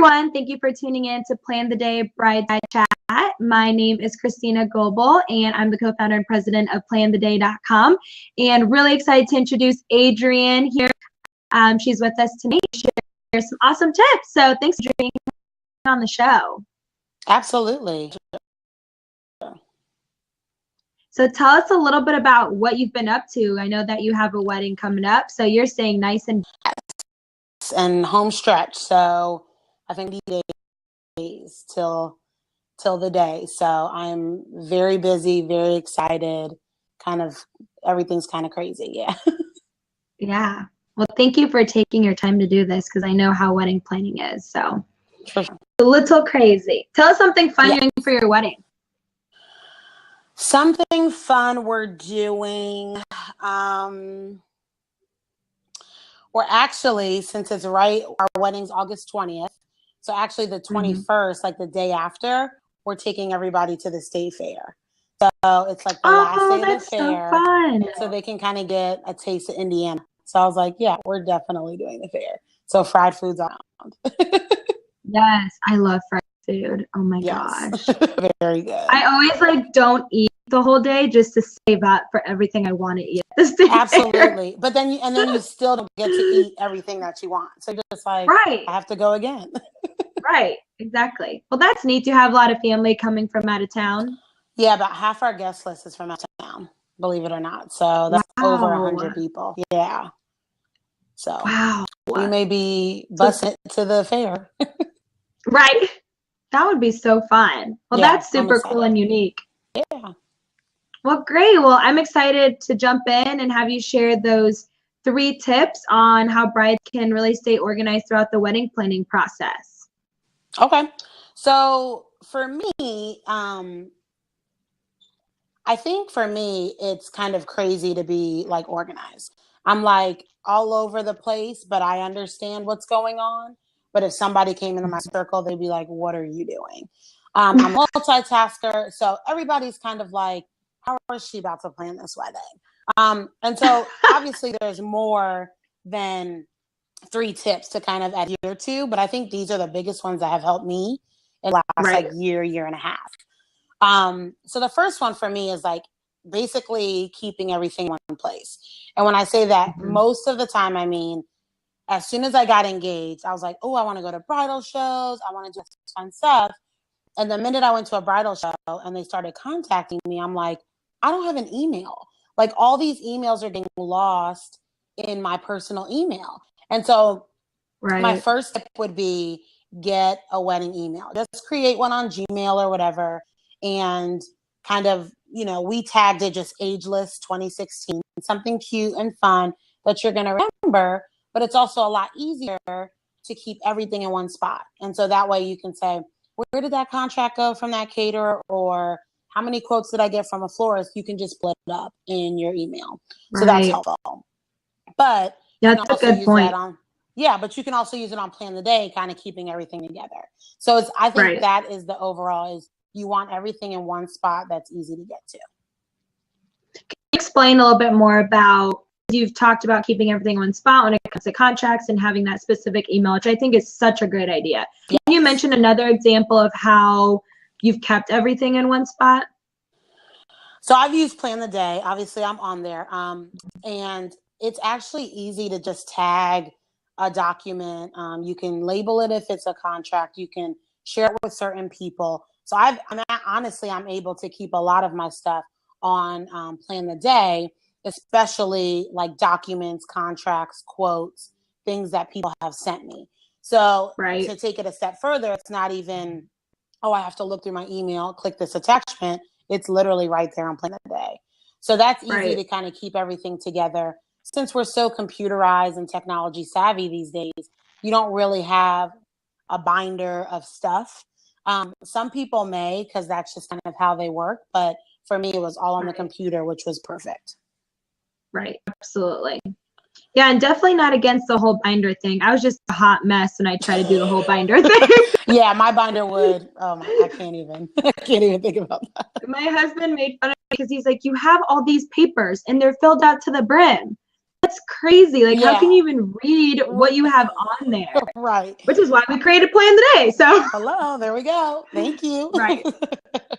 everyone. Thank you for tuning in to Plan the Day Brideside Chat. My name is Christina Goebel, and I'm the co-founder and president of plantheday.com. And really excited to introduce Adrienne here. She's with us tonight to share some awesome tips. So thanks for being on the show. Absolutely. So tell us a little bit about what you've been up to. I know that you have a wedding coming up, so you're staying nice and home stretch. So I think days till the day. So I'm very busy, very excited. Kind of everything's kind of crazy. Yeah. Yeah. Well, thank you for taking your time to do this because I know how wedding planning is. So For sure. a little crazy. Tell us something fun you're doing for your wedding. Something fun we're doing. We're actually, since it's right, our wedding's August 20th. So actually the 21st, like the day after, we're taking everybody to the state fair. So it's like the last day of the fair. So fun. So they can kind of get a taste of Indiana. So I was like, yeah, we're definitely doing the fair. So fried food's around. Yes, I love fried food. Oh my gosh. Very good. I always don't eat the whole day just to save up for everything I want to eat at the state Absolutely. fair. But then you still don't get to eat everything that you want. So just I have to go again. Right, exactly. Well, that's neat to have a lot of family coming from out of town. Yeah, about half our guest list is from out of town, believe it or not. So that's over 100 people. Yeah. So we may be busing it to the fair. Right. That would be so fun. Well, that's super cool and unique. Yeah. Well, great. Well, I'm excited to jump in and have you share those 3 tips on how brides can really stay organized throughout the wedding planning process. Okay. So for me, I think for me, it's kind of crazy to be organized. I'm all over the place, but I understand what's going on. But if somebody came into my circle, they'd be like, what are you doing? I'm a multitasker. So everybody's kind of like, how is she about to plan this wedding? And so obviously there's more than 3 tips to kind of adhere to, but I think these are the biggest ones that have helped me in the last year and a half. So the first one for me is basically keeping everything in one place. And when I say that, most of the time, I mean, as soon as I got engaged, I was like, oh, I want to go to bridal shows. I want to do fun stuff. And the minute I went to a bridal show and they started contacting me, I'm like, I don't have an email. All these emails are getting lost in my personal email. And so my first tip would be get a wedding email. Just create one on Gmail or whatever. And kind of, we tagged it just Ageless 2016, something cute and fun that you're going to remember. But it's also a lot easier to keep everything in one spot. And so that way you can say, where did that contract go from that caterer? Or how many quotes did I get from a florist? You can just split it up in your email. So that's helpful. But that's a good point. But you can also use it on Plan the Day, kind of keeping everything together. So I think that is the overall is you want everything in one spot that's easy to get to. Can you explain a little bit more about, you've talked about keeping everything in one spot when it comes to contracts and having that specific email, which I think is such a great idea. Can you mention another example of how you've kept everything in one spot? So I've used Plan the Day. Obviously, I'm on there. And it's actually easy to just tag a document. You can label it if it's a contract. You can share it with certain people. So I'm able to keep a lot of my stuff on Plan the Day, especially documents, contracts, quotes, things that people have sent me. So to take it a step further, it's not even, I have to look through my email, click this attachment. It's literally right there on Plan the Day. So that's easy to kind of keep everything together. Since we're so computerized and technology savvy these days, you don't really have a binder of stuff. Some people may, because that's just kind of how they work. But for me, it was all on the computer, which was perfect. Right. Absolutely. Yeah, and definitely not against the whole binder thing. I was just a hot mess when I tried to do the whole binder thing. Yeah, my binder would. I can't even think about that. My husband made fun of me because he's like, you have all these papers and they're filled out to the brim. that's crazy. Like, how can Yeah. you even read what you have on there? Right. Which is why we created Plan the Day. So Hello, there we go. Thank you. right.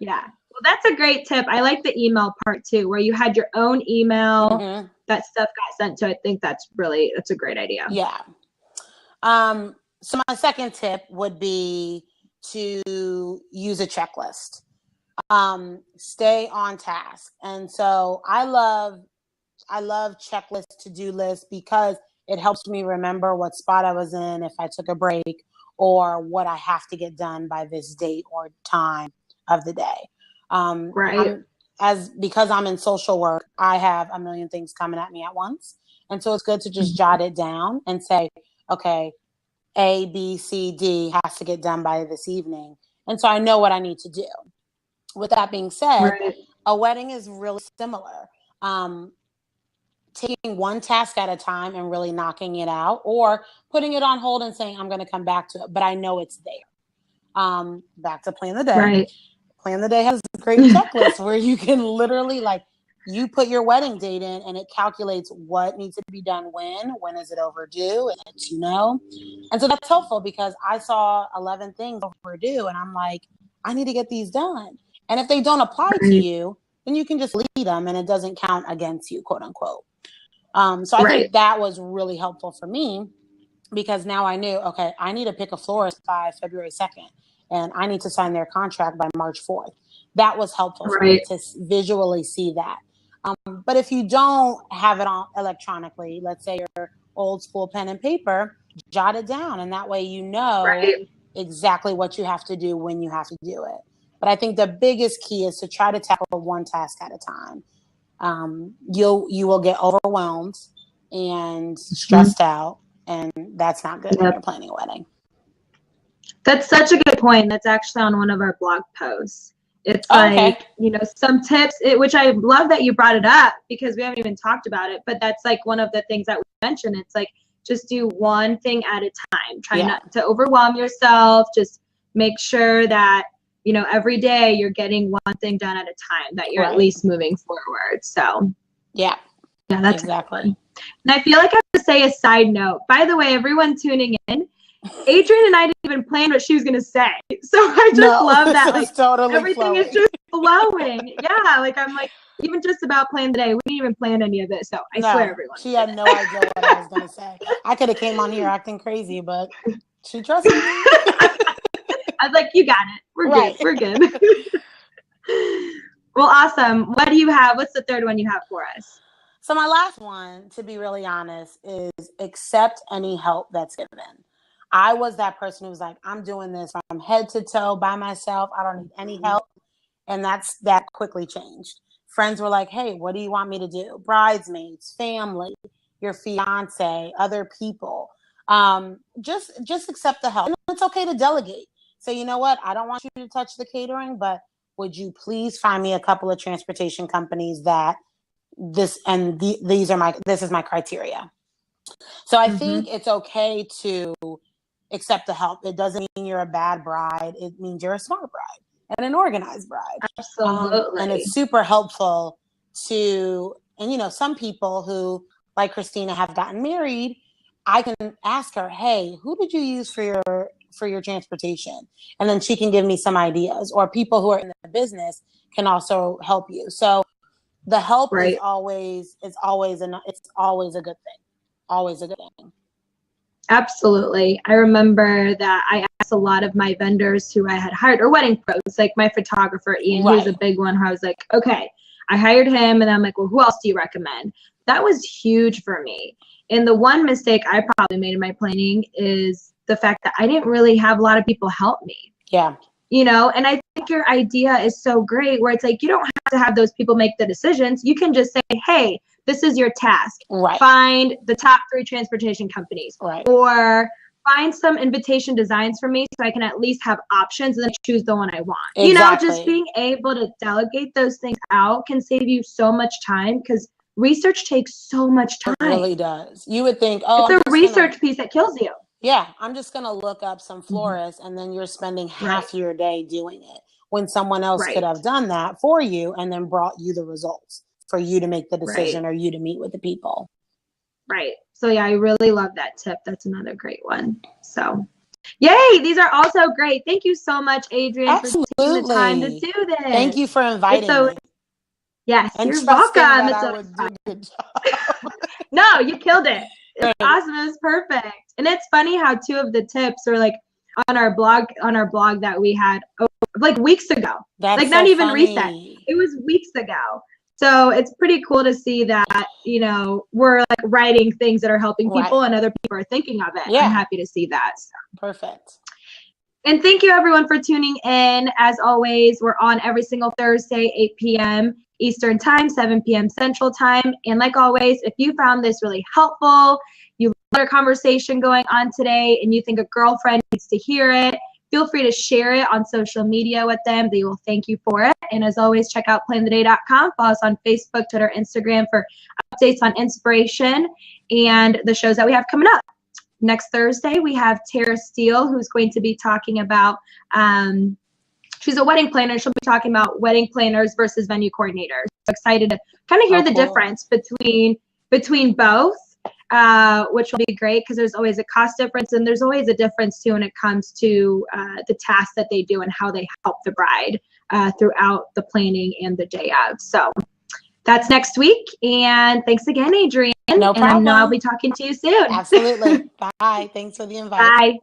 Yeah. Well, that's a great tip. I like the email part too, where you had your own email, Mhm. that stuff got sent to. I think that's a great idea. Yeah. So my second tip would be to use a checklist. Stay on task. And so I love checklists, to-do lists, because it helps me remember what spot I was in, if I took a break, or what I have to get done by this date or time of the day. Right. Because I'm in social work, I have a million things coming at me at once. And so it's good to just jot it down and say, okay, A, B, C, D has to get done by this evening. And so I know what I need to do. With that being said, Right. a wedding is really similar. Taking one task at a time and really knocking it out, or putting it on hold and saying, I'm going to come back to it, but I know it's there. Back to Plan the Day. Right. Plan the Day has a great checklist where you can literally, like, you put your wedding date in and it calculates what needs to be done when is it overdue, and it's, and so that's helpful, because I saw 11 things overdue and I'm like, I need to get these done. And if they don't apply to you, then you can just leave them and it doesn't count against you, quote unquote. So I think that was really helpful for me, because now I knew, okay, I need to pick a florist by February 2nd and I need to sign their contract by March 4th. That was helpful for me to visually see that. But if you don't have it on electronically, let's say you're old school pen and paper, jot it down. And that way, exactly what you have to do when you have to do it. But I think the biggest key is to try to tackle one task at a time. You will get overwhelmed and stressed out, and that's not good when you're planning a wedding. That's such a good point. That's actually on one of our blog posts. It's some tips, which I love that you brought it up, because we haven't even talked about it, but that's like one of the things that we mentioned. It's like, just do one thing at a time. Try not to overwhelm yourself. Just make sure that, every day you're getting one thing done at a time, that you're at least moving forward. So yeah, that's exactly. And I feel like I have to say a side note. By the way, everyone tuning in, Adrienne and I didn't even plan what she was going to say. So I just love that. Like, totally everything is just flowing. Yeah. Like, I'm like, even just about Plan the Day, we didn't even plan any of this. So I swear, everyone. She had no idea what I was going to say. I could have came on here acting crazy, but she trusted me. I was like, you got it. We're good. We're good. Well, awesome. What do you have? What's the third one you have for us? So my last one, to be really honest, is accept any help that's given. I was that person who was like, I'm doing this from head to toe by myself. I don't need any help. And that quickly changed. Friends were like, hey, what do you want me to do? Bridesmaids, family, your fiance, other people. Just accept the help. And it's okay to delegate. So you know what? I don't want you to touch the catering, but would you please find me a couple of transportation companies that this is my criteria. So I think it's okay to accept the help. It doesn't mean you're a bad bride. It means you're a smart bride and an organized bride. Absolutely. And it's super helpful and some people who, like Christina, have gotten married, I can ask her, hey, who did you use for your transportation? And then she can give me some ideas, or people who are in the business can also help you. So the help is always a good thing. Always a good thing. Absolutely. I remember that I asked a lot of my vendors who I had hired, or wedding pros, like my photographer, Ian, he was a big one, who I was like, okay, I hired him. And I'm like, well, who else do you recommend? That was huge for me. And the one mistake I probably made in my planning is the fact that I didn't really have a lot of people help me. Yeah. And I think your idea is so great, where it's like, you don't have to have those people make the decisions. You can just say, hey, this is your task. Find the top 3 transportation companies. Or find some invitation designs for me so I can at least have options and then choose the one I want. Exactly. Just being able to delegate those things out can save you so much time, because research takes so much time. It really does. You would think, it's a research piece that kills you. Yeah, I'm just going to look up some florists, and then you're spending half your day doing it, when someone else could have done that for you and then brought you the results for you to make the decision or you to meet with the people. Right. So yeah, I really love that tip. That's another great one. So yay, these are also great. Thank you so much, Adrienne, for taking the time to Absolutely. do this. Thank you for It's inviting so me yes, and you're trusting welcome. that It's I so would do a good job. no, you killed it. It's Great. awesome. It was perfect. And it's funny how two of the tips are like on our blog that we had like weeks ago. That's like so not even recent. funny. It was weeks ago. So it's pretty cool to see that, you know, we're like writing things that are helping people Right. and other people are thinking of it. Yeah. I'm happy to see that. So. Perfect. And thank you everyone for tuning in. As always, we're on every single Thursday, 8 p.m. Eastern Time, 7 p.m. Central Time. And like always, if you found this really helpful, you love our conversation going on today, and you think a girlfriend needs to hear it, feel free to share it on social media with them. They will thank you for it. And as always, check out plantheday.com. Follow us on Facebook, Twitter, Instagram for updates on inspiration and the shows that we have coming up. Next Thursday, we have Tara Steele, who's going to be talking about, she's a wedding planner. She'll be talking about wedding planners versus venue coordinators. So excited to kind of hear the difference between both, which will be great because there's always a cost difference, and there's always a difference too when it comes to the tasks that they do and how they help the bride throughout the planning and the day of. So that's next week. And thanks again, Adrienne. No problem. And I know I'll be talking to you soon. Absolutely. Bye. Thanks for the invite. Bye.